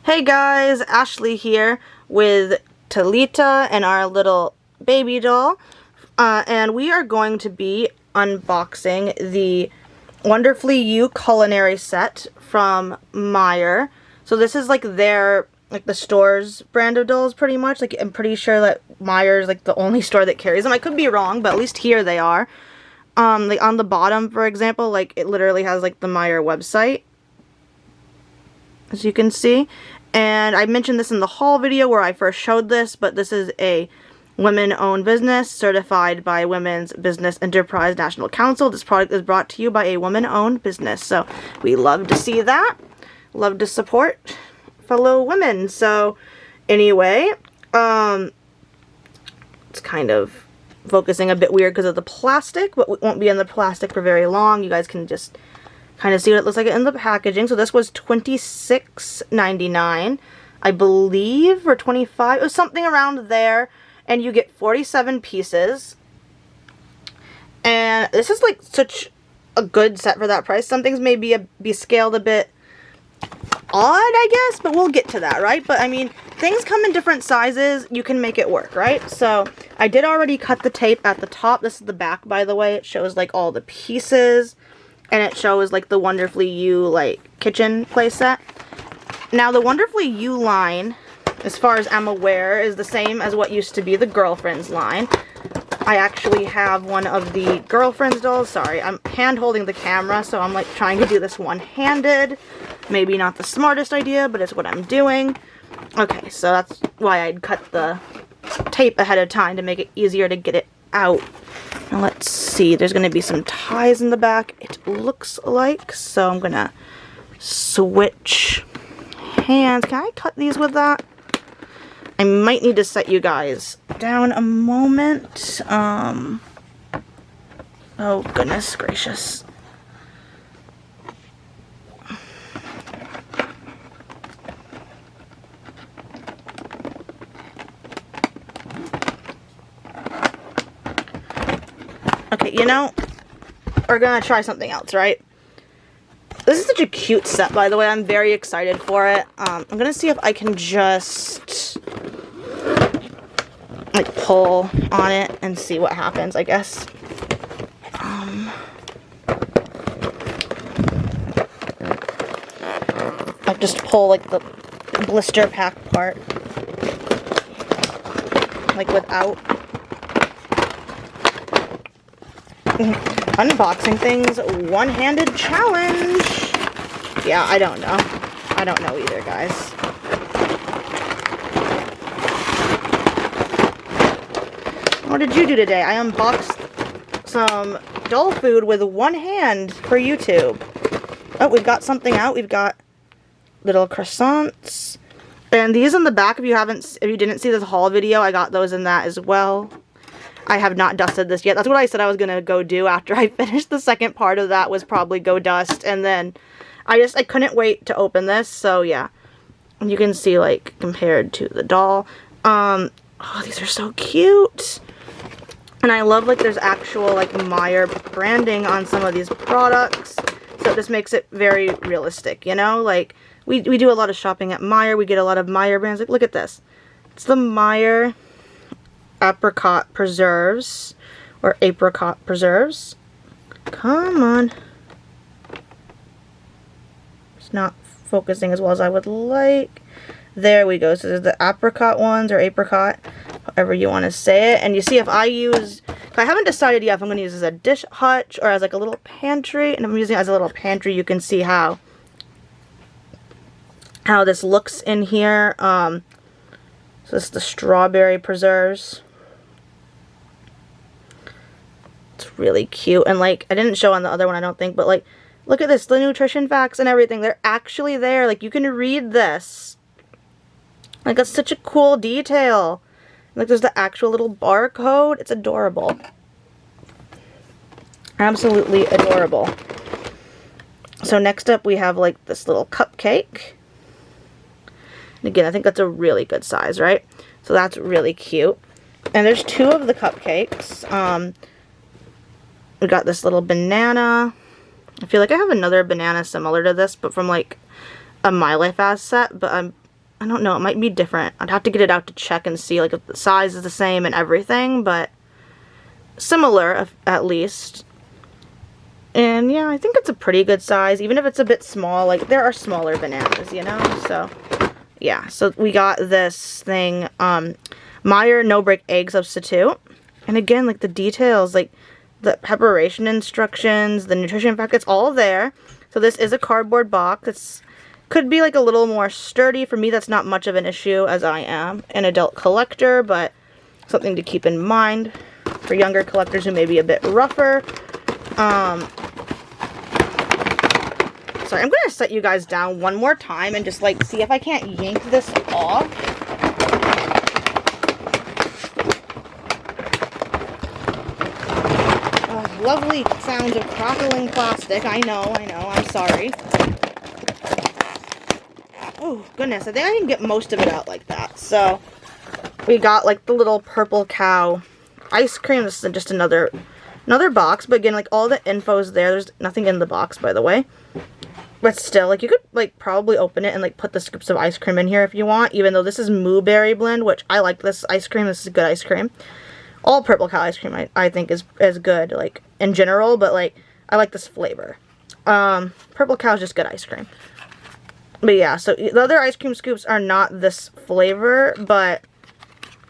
Hey guys, Ashley here with Talita and our little baby doll. And we are going to be unboxing the Wonderfully You Culinary set from Meijer. So this is like their, the store's brand of dolls pretty much. Like I'm pretty sure that Meijer is like the only store that carries them. I could be wrong, but at least here they are. Like on the bottom, for example, like it literally has like the Meijer website, as you can see. And I mentioned this in the haul video where I first showed this, but this is a women-owned business certified by Women's Business Enterprise National Council. This product is brought to you by a woman-owned business, so we love to see that. Love to support fellow women. So anyway, it's kind of focusing a bit weird because of the plastic, but we won't be in the plastic for very long. You guys can just kind of see what it looks like in the packaging. So this was $26.99, I believe, or $25. It was something around there. And you get 47 pieces. And this is like such a good set for that price. Some things may be scaled a bit odd, I guess, but we'll get to that, right? But I mean, things come in different sizes. You can make it work, right? So I did already cut the tape at the top. This is the back, by the way. It shows like all the pieces. And it shows like the Wonderfully You like kitchen playset. Now the Wonderfully You line, as far as I'm aware, is the same as what used to be the Girlfriends line. I actually have one of the Girlfriends dolls. Sorry, I'm hand holding the camera, so I'm like trying to do this one-handed. Maybe not the smartest idea, but it's what I'm doing. Okay, so that's why I'd cut the tape ahead of time to make it easier to get it out. Now let's see, there's going to be some ties in the back, it looks like, so I'm going to switch hands. Can I cut these with that? I might need to set you guys down a moment. Oh goodness gracious. Okay, you know, we're gonna try something else, right? This is such a cute set, by the way. I'm very excited for it. I'm gonna see if I can just like pull on it and see what happens, I guess. Like just pull like the blister pack part, like without. Unboxing things, one-handed challenge. Yeah, I don't know. I don't know either, guys. What did you do today? I unboxed some doll food with one hand for YouTube. Oh, we've got something out. We've got little croissants. And these in the back, if you didn't see this haul video, I got those in that as well. I have not dusted this yet. That's what I said I was going to go do after I finished the second part of that, was probably go dust. And then I couldn't wait to open this. So yeah, you can see like compared to the doll. Oh, these are so cute. And I love like there's actual like Meijer branding on some of these products. So it just makes it very realistic, you know? Like we do a lot of shopping at Meijer. We get a lot of Meijer brands. Like look at this. It's the Meijer apricot preserves, or apricot preserves. Come on. It's not focusing as well as I would like. There we go. So there's the apricot ones, or apricot, however you want to say it. And you see, if I haven't decided yet if I'm going to use this as a dish hutch or as like a little pantry. And I'm using it as a little pantry. You can see how this looks in here. So this is the strawberry preserves. It's really cute. And like, I didn't show on the other one, I don't think, but like, look at this, the nutrition facts and everything. They're actually there. Like, you can read this. Like, that's such a cool detail. Like, there's the actual little barcode. It's adorable. Absolutely adorable. So next up, we have like this little cupcake. And again, I think that's a really good size, right? So that's really cute. And there's two of the cupcakes. We got this little banana. I feel like I have another banana similar to this, but from like a My Life As set, but I'm I don't know, it might be different. I'd have to get it out to check and see like if the size is the same and everything, but similar at least. And yeah, I think it's a pretty good size, even if it's a bit small. Like, there are smaller bananas, you know? So, yeah. So, we got this thing, Meijer no-break egg substitute. And again, like, the details, like, the preparation instructions, the nutrition packets, all there. So, this is a cardboard box. It's could be, like, a little more sturdy. For me, that's not much of an issue, as I am an adult collector, but something to keep in mind for younger collectors who may be a bit rougher. Sorry, I'm going to set you guys down one more time and just, like, see if I can't yank this off. Oh, lovely sounds of crackling plastic. I know, I'm sorry. Oh, goodness, I think I can get most of it out like that. So, we got, like, the little purple cow ice cream. This is just another box, but again, like, all the info's there. There's nothing in the box, by the way. But still, like, you could, like, probably open it and, like, put the scoops of ice cream in here if you want, even though this is Moo Berry blend, which I like this ice cream. This is good ice cream. All Purple Cow ice cream, I think, is good, like, in general, but, like, I like this flavor. Purple Cow is just good ice cream. But, yeah, so the other ice cream scoops are not this flavor, but,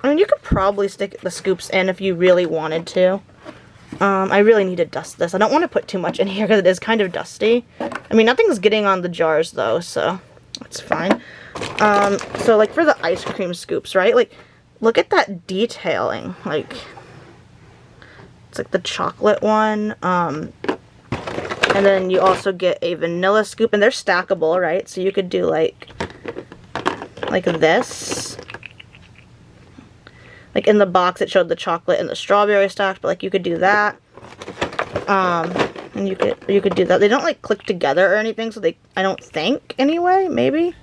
I mean, you could probably stick the scoops in if you really wanted to. I really need to dust this. I don't want to put too much in here because it is kind of dusty. I mean, nothing's getting on the jars though, so that's fine. So like for the ice cream scoops, right? Like, look at that detailing. Like, it's like the chocolate one. And then you also get a vanilla scoop, and they're stackable, right? So you could do like this. Like, in the box, it showed the chocolate and the strawberry stacked, but, like, you could do that. And you could do that. They don't, like, click together or anything, so I don't think, anyway, maybe?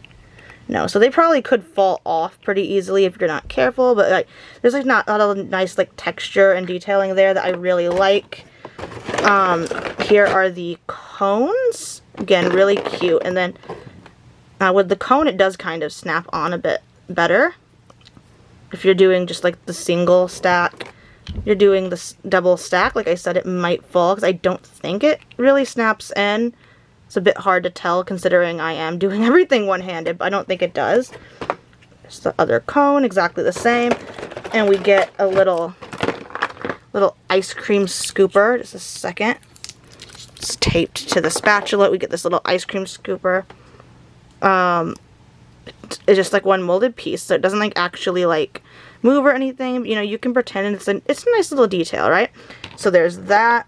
No, so they probably could fall off pretty easily if you're not careful, but, like, there's, like, not a nice, like, texture and detailing there that I really like. Here are the cones. Again, really cute. And then, with the cone, it does kind of snap on a bit better. If you're doing just like the single stack, you're doing this double stack, like I said, it might fall because I don't think it really snaps in. It's a bit hard to tell considering I am doing everything one-handed, but I don't think it does. There's the other cone, exactly the same. And we get a little ice cream scooper. Just a second. It's taped to the spatula. We get this little ice cream scooper. It's just like one molded piece, so it doesn't like actually like move or anything. You know, you can pretend it's a nice little detail, right? So there's that.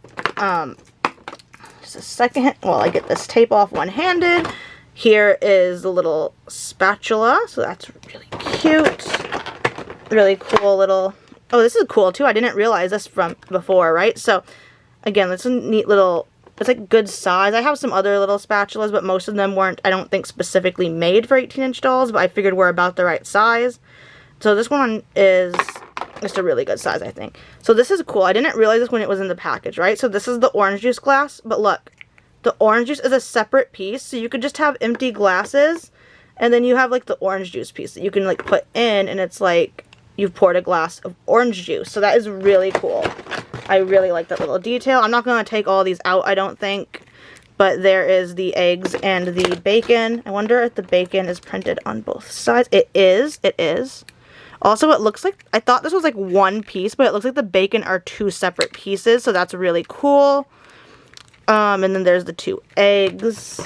Just a second while I get this tape off one-handed. Here is the little spatula, so that's really cute. Really cool little. Oh, this is cool too. I didn't realize this from before, right? So again, that's a neat little. It's like good size. I have some other little spatulas, but most of them weren't, I don't think, specifically made for 18-inch dolls, but I figured we're about the right size. So this one is just a really good size, I think. So this is cool. I didn't realize this when it was in the package, right? So this is the orange juice glass, but look, the orange juice is a separate piece, so you could just have empty glasses, and then you have like the orange juice piece that you can like put in, and it's like you've poured a glass of orange juice. So that is really cool. I really like that little detail. I'm not going to take all these out, I don't think. But there is the eggs and the bacon. I wonder if the bacon is printed on both sides. It is. It is. Also, it looks like, I thought this was like one piece, but it looks like the bacon are two separate pieces. So that's really cool. And then there's the two eggs.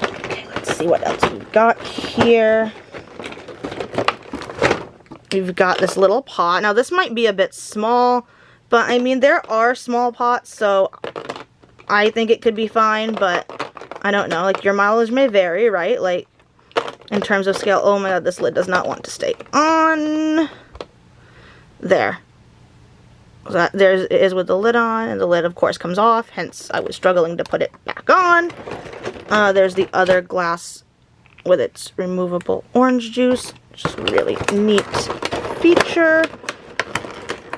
Okay, let's see what else we've got here. We've got this little pot. Now, this might be a bit small. But, I mean, there are small pots, so I think it could be fine, but I don't know. Like, your mileage may vary, right? Like, in terms of scale. Oh my god, this lid does not want to stay on. There. So there it is with the lid on, and the lid, of course, comes off. Hence, I was struggling to put it back on. There's the other glass with its removable orange juice. Just a really neat feature.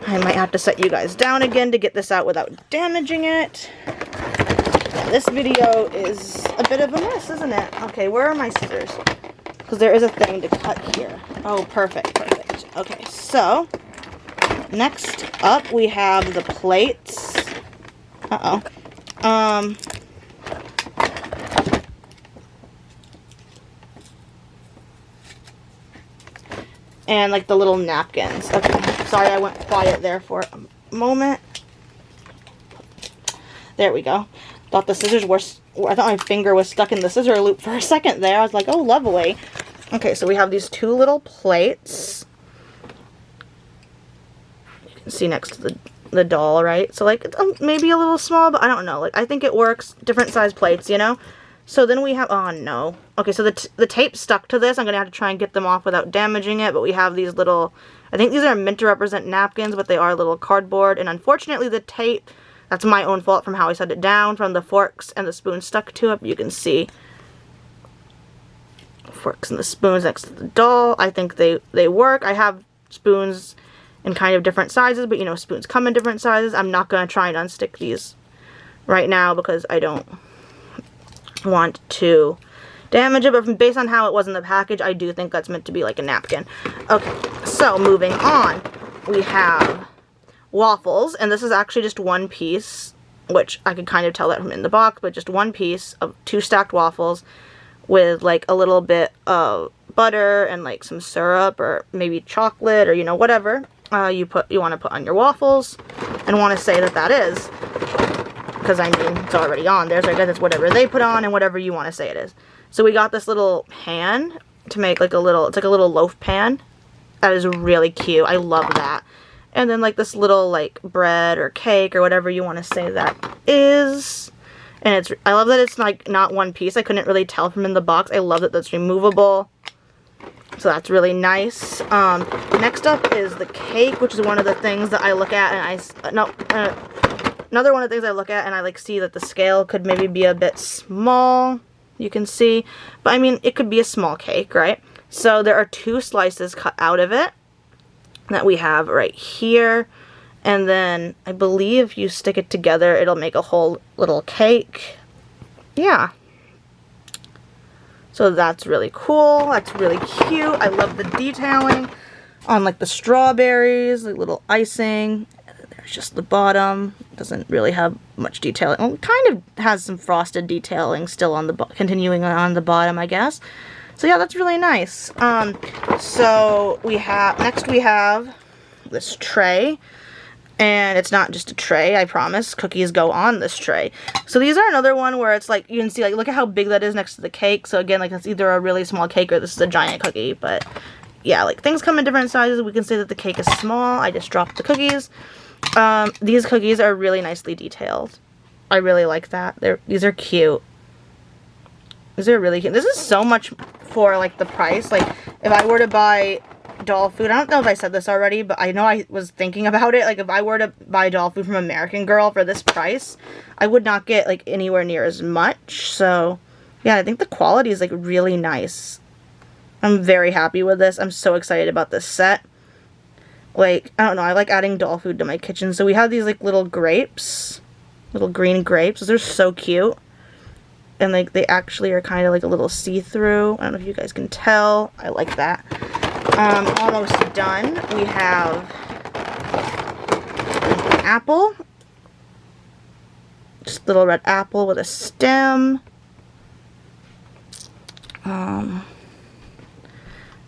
I might have to set you guys down again to get this out without damaging it. Yeah, this video is a bit of a mess, isn't it? Okay, where are my scissors? because there is a thing to cut here. Oh, perfect, perfect. Okay, so next up we have the plates. And like the little napkins. Okay, sorry I went quiet there for a moment. There we go. Thought the scissors were, I thought my finger was stuck in the scissor loop for a second there. I was like, oh, lovely. Okay, so we have these two little plates. You can see next to the doll, right? So like, it's maybe a little small, but I don't know. Like, I think it works. Different size plates, you know? So then we have, oh no. Okay, so the tape stuck to this. I'm going to have to try and get them off without damaging it, but we have these little, I think these are meant to represent napkins, but they are little cardboard, and unfortunately the tape, that's my own fault from how I set it down, from the forks and the spoons stuck to it. You can see forks and the spoons next to the doll. I think they work. I have spoons in kind of different sizes, but you know, spoons come in different sizes. I'm not going to try and unstick these right now because I don't want to damage it, but based on how it was in the package, I do think that's meant to be like a napkin. Okay, so moving on, we have waffles, and this is actually just one piece, which I could kind of tell that from in the box, but just one piece of 2 stacked waffles with like a little bit of butter and like some syrup or maybe chocolate or you know whatever you want to put on your waffles and want to say that is, because I mean it's already on there, so I guess it's whatever they put on and whatever you want to say it is. So we got this little pan to make like a little, it's like a little loaf pan. That is really cute. I love that. And then like this little like bread or cake or whatever you want to say that is. And I love that it's like not one piece. I couldn't really tell from in the box. I love that that's removable. So that's really nice. Next up is the cake, which is one of the things that I look at and another one of the things I look at and I like see that the scale could maybe be a bit small. You can see, but I mean, it could be a small cake, right? So there are 2 slices cut out of it that we have right here. And then I believe if you stick it together, it'll make a whole little cake. Yeah. So that's really cool. That's really cute. I love the detailing on like the strawberries, like little icing. There's just the bottom. Doesn't really have much detailing. Well, it kind of has some frosted detailing still on the continuing on the bottom, I guess. So yeah, that's really nice. So next we have this tray. And it's not just a tray, I promise. Cookies go on this tray. So these are another one where it's like, you can see, like, look at how big that is next to the cake. So again, like, it's either a really small cake or this is a giant cookie. But yeah, like, things come in different sizes. We can say that the cake is small. I just dropped the cookies. These cookies are really nicely detailed. I really like that. These are cute. These are really cute. This is so much for, like, the price. Like, if I were to buy doll food, I don't know if I said this already, but I know I was thinking about it. Like, if I were to buy doll food from American Girl for this price, I would not get, like, anywhere near as much. So, yeah, I think the quality is, like, really nice. I'm very happy with this. I'm so excited about this set. Like, I don't know, I like adding doll food to my kitchen. So we have these, like, little grapes. Little green grapes. They're so cute. And, like, they actually are kind of, like, a little see-through. I don't know if you guys can tell. I like that. Almost done. We have an apple. Just a little red apple with a stem. And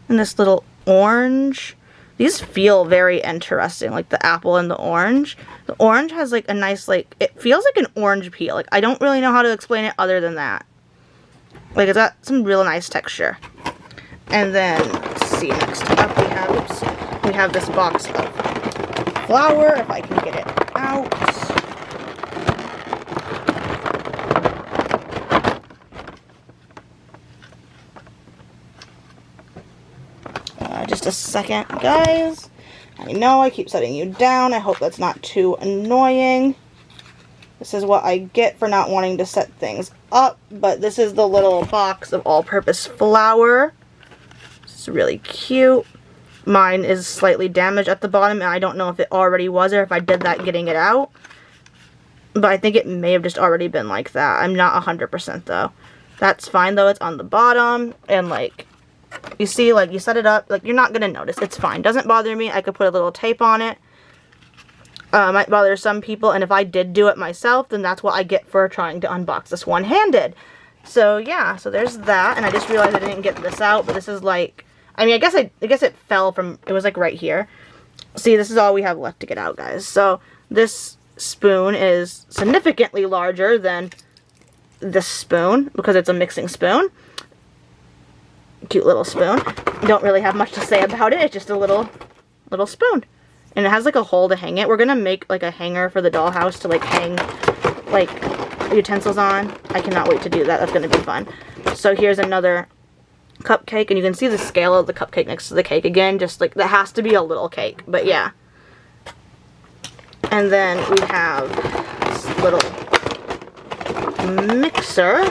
this little orange. These feel very interesting, like the apple and the orange. The orange has like a nice, like, it feels like an orange peel. Like, I don't really know how to explain it other than that. Like, it's got some real nice texture. And then, let's see, next up we have this box of flour, if I can get it out. Just a second, guys. I know I keep setting you down. I hope that's not too annoying. This is what I get for not wanting to set things up, but this is the little box of all-purpose flour. It's really cute. Mine is slightly damaged at the bottom, and I don't know if it already was or if I did that getting it out. But I think it may have just already been like that. I'm not 100% though. That's fine though. It's on the bottom, and like, You see, like, you set it up, like, you're not gonna notice. It's fine. Doesn't bother me. I could put a little tape on it. Might bother some people, and if I did do it myself, then that's what I get for trying to unbox this one-handed. So, yeah, so there's that, and I just realized I didn't get this out, but this is, like, I mean, I guess it fell from, it was, like, right here. See, this is all we have left to get out, guys. So, this spoon is significantly larger than this spoon, because it's a mixing spoon. Cute little spoon. Don't really have much to say about it. It's just a little spoon. And it has like a hole to hang it. We're gonna make like a hanger for the dollhouse to like hang like utensils on. I cannot wait to do that. That's gonna be fun. So here's another cupcake, and you can see the scale of the cupcake next to the cake again. Just like, that has to be a little cake, but yeah. And then we have this little mixer.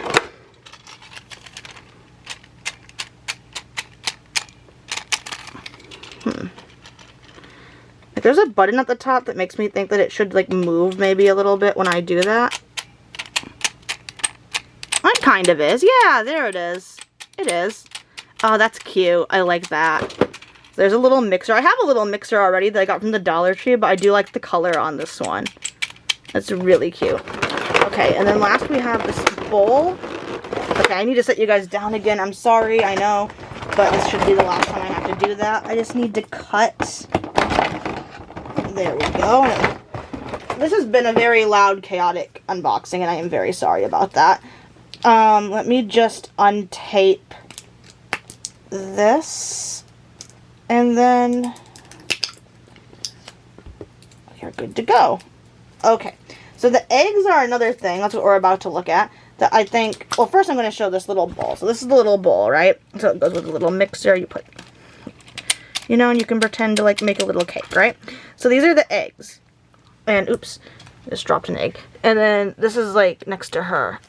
Like, there's a button at the top that makes me think that it should like move maybe a little bit when I do that. It kind of is. Yeah, there it is. It is. Oh, that's cute. I like that. There's a little mixer. I have a little mixer already that I got from the Dollar Tree, but I do like the color on this one. That's really cute. Okay, and then last we have this bowl. Okay, I need to set you guys down again. I'm sorry, I know, but this should be the last time I have to do that. I just need to cut. There we go. This has been a very loud, chaotic unboxing, and I am very sorry about that. Let me just untape this, and then you're good to go. Okay, so the eggs are another thing. That's what we're about to look at. That I think, well, first I'm going to show this little bowl. So this is the little bowl, right? So it goes with a little mixer. You put, you know, and you can pretend to like make a little cake, right? So these are the eggs. And oops, just dropped an egg. And then this is like next to her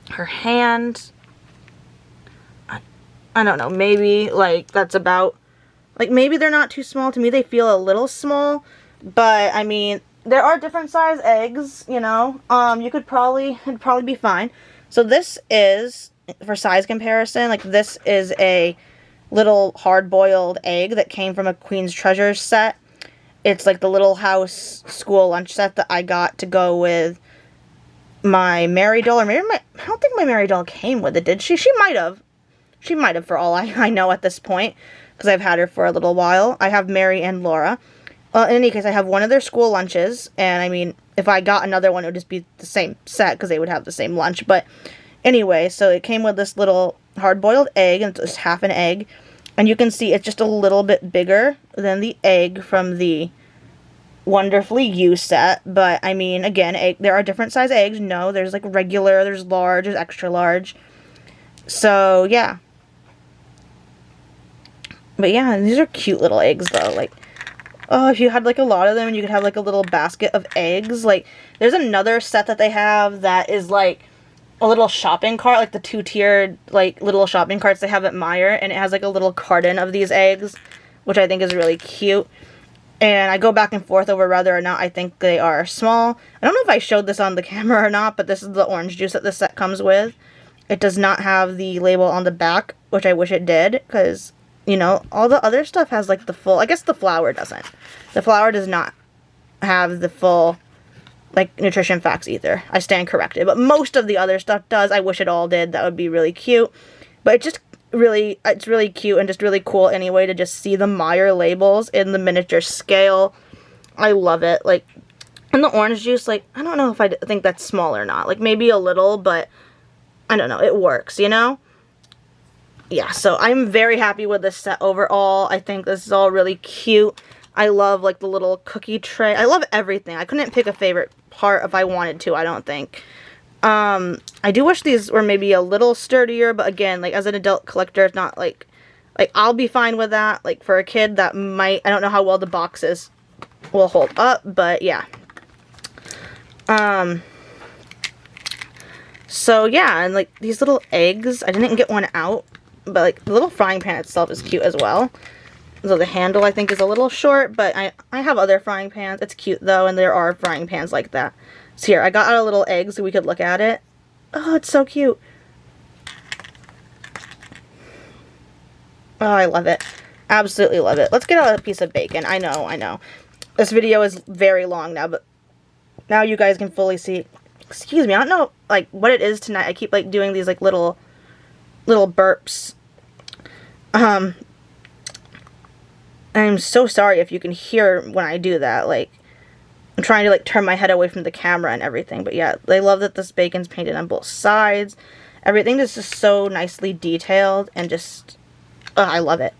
hand. I don't know, maybe like that's about, like maybe they're not too small. To me they feel a little small, but I mean, there are different size eggs, you know. It'd probably be fine. So this is, for size comparison, like this is a little hard-boiled egg that came from a Queen's Treasures set. It's like the Little House school lunch set that I got to go with my Mary doll, or maybe I don't think my Mary doll came with it, did she? She might have. She might have, for all I know at this point, because I've had her for a little while. I have Mary and Laura. In any case, I have one of their school lunches, and I mean, if I got another one, it would just be the same set, because they would have the same lunch. But anyway, so it came with this little hard-boiled egg, and it's just half an egg. And you can see it's just a little bit bigger than the egg from the Wonderfully You set. But, I mean, again, there are different size eggs. No, there's, like, regular, there's large, there's extra large. So, yeah. But, yeah, and these are cute little eggs, though. Like, oh, if you had, like, a lot of them, you could have, like, a little basket of eggs. Like, there's another set that they have that is, like, a little shopping cart, like the two-tiered, like, little shopping carts they have at Meijer, and it has, like, a little carton of these eggs, which I think is really cute. And I go back and forth over whether or not I think they are small. I don't know if I showed this on the camera or not, but this is the orange juice that this set comes with. It does not have the label on the back, which I wish it did, because, you know, all the other stuff has, like, the full, I guess the flour doesn't. The flour does not have the full, like, nutrition facts either. I stand corrected. But most of the other stuff does. I wish it all did. That would be really cute. But it just really, it's really cute and just really cool anyway to just see the Meijer labels in the miniature scale. I love it. Like, and the orange juice, like, I don't know if I think that's small or not. Like, maybe a little, but I don't know. It works, you know? Yeah, so I'm very happy with this set overall. I think this is all really cute. I love, like, the little cookie tray. I love everything. I couldn't pick a favorite part if I wanted to, I don't think. I do wish these were maybe a little sturdier, but again, like, as an adult collector, it's not, like, I'll be fine with that. Like, for a kid, that might, I don't know how well the boxes will hold up, but yeah. So, yeah, and, like, these little eggs, I didn't get one out, but, like, the little frying pan itself is cute as well. So the handle, I think, is a little short, but I have other frying pans. It's cute, though, and there are frying pans like that. So here, I got out a little egg so we could look at it. Oh, it's so cute. Oh, I love it. Absolutely love it. Let's get out a piece of bacon. I know. This video is very long now, but now you guys can fully see. Excuse me, I don't know, like, what it is tonight. I keep, like, doing these, like, little burps. I'm so sorry if you can hear when I do that. Like, I'm trying to, like, turn my head away from the camera and everything. But, yeah, I love that this bacon's painted on both sides. Everything is just so nicely detailed and just... I love it.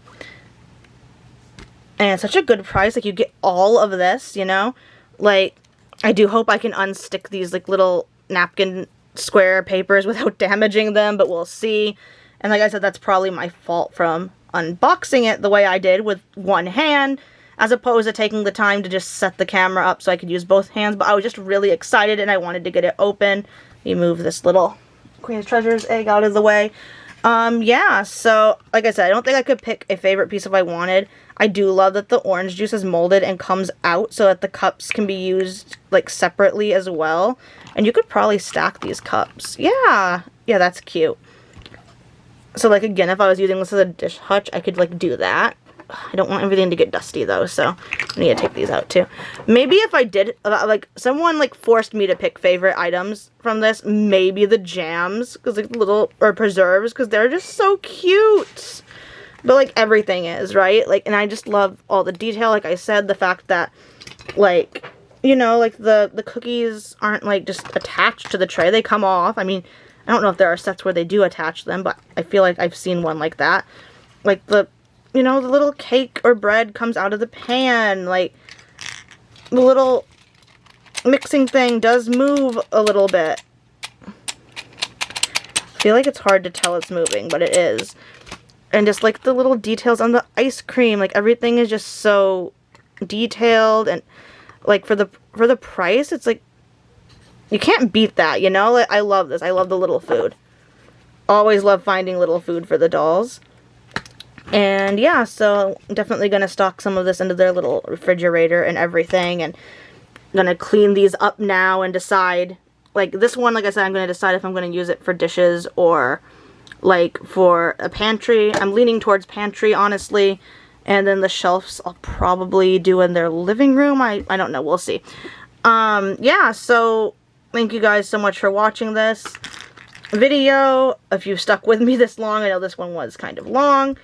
And it's such a good price. Like, you get all of this, you know? Like, I do hope I can unstick these, like, little napkin square papers without damaging them, but we'll see. And like I said, that's probably my fault from unboxing it the way I did with one hand, as opposed to taking the time to just set the camera up so I could use both hands. But I was just really excited and I wanted to get it open. You move this little Queen's Treasures egg out of the way. Yeah, so, like I said, I don't think I could pick a favorite piece if I wanted. I do love that the orange juice is molded and comes out so that the cups can be used, like, separately as well. And you could probably stack these cups. Yeah, that's cute. So, like, again, if I was using this as a dish hutch, I could, like, do that. I don't want everything to get dusty, though, so I need to take these out, too. Maybe if I did, like, someone, like, forced me to pick favorite items from this, maybe the jams, because, like, little, or preserves, because they're just so cute. But, like, everything is, right? Like, and I just love all the detail, like I said, the fact that, like, you know, like, the cookies aren't, like, just attached to the tray. They come off. I mean, I don't know if there are sets where they do attach them, but I feel like I've seen one like that. Like, you know, the little cake or bread comes out of the pan. Like, the little mixing thing does move a little bit. I feel like it's hard to tell it's moving, but it is. And just, like, the little details on the ice cream. Like, everything is just so detailed. And, like, for the price, it's, like, you can't beat that, you know? Like, I love this. I love the little food. Always love finding little food for the dolls. And yeah, so I'm definitely going to stock some of this into their little refrigerator and everything. And I'm going to clean these up now and decide. Like, this one, like I said, I'm going to decide if I'm going to use it for dishes or, like, for a pantry. I'm leaning towards pantry, honestly. And then the shelves I'll probably do in their living room. I don't know. We'll see. Yeah, so thank you guys so much for watching this video. If you've stuck with me this long, I know this one was kind of long.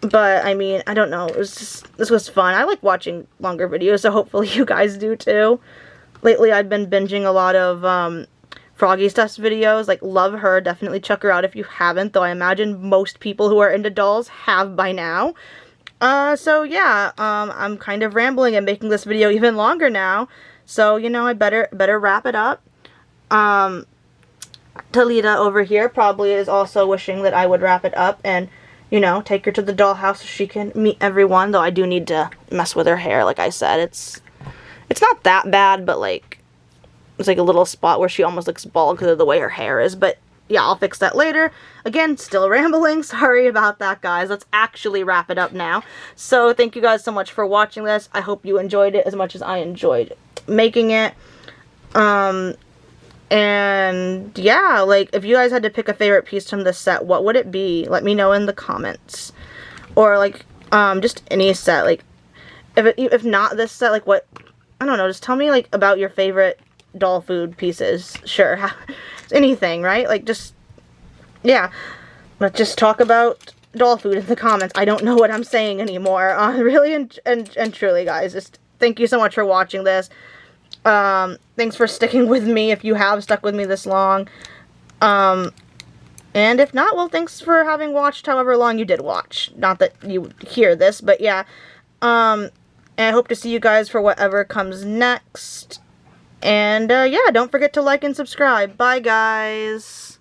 But, I mean, I don't know. It was just, this was fun. I like watching longer videos, so hopefully you guys do too. Lately, I've been binging a lot of Froggy Stuff's videos. Like, love her. Definitely check her out if you haven't, though I imagine most people who are into dolls have by now. So, yeah, I'm kind of rambling and making this video even longer now. So, you know, I better wrap it up. Talita over here probably is also wishing that I would wrap it up and, you know, take her to the dollhouse so she can meet everyone, though I do need to mess with her hair, like I said. It's not that bad, but, like, it's like a little spot where she almost looks bald because of the way her hair is, but yeah, I'll fix that later. Again, still rambling. Sorry about that, guys. Let's actually wrap it up now. So, thank you guys so much for watching this. I hope you enjoyed it as much as I enjoyed making it. And yeah, like, if you guys had to pick a favorite piece from this set, what would it be? Let me know in the comments. Or, like, just any set. Like, if not this set, like, what, I don't know, just tell me, like, about your favorite doll food pieces. Sure. Anything, right? Like, just, yeah. Let's just talk about doll food in the comments. I don't know what I'm saying anymore. Really and truly, guys, just thank you so much for watching this. Thanks for sticking with me if you have stuck with me this long. And if not, well, thanks for having watched however long you did watch. Not that you hear this, but yeah. And I hope to see you guys for whatever comes next. And, yeah, don't forget to like and subscribe. Bye, guys.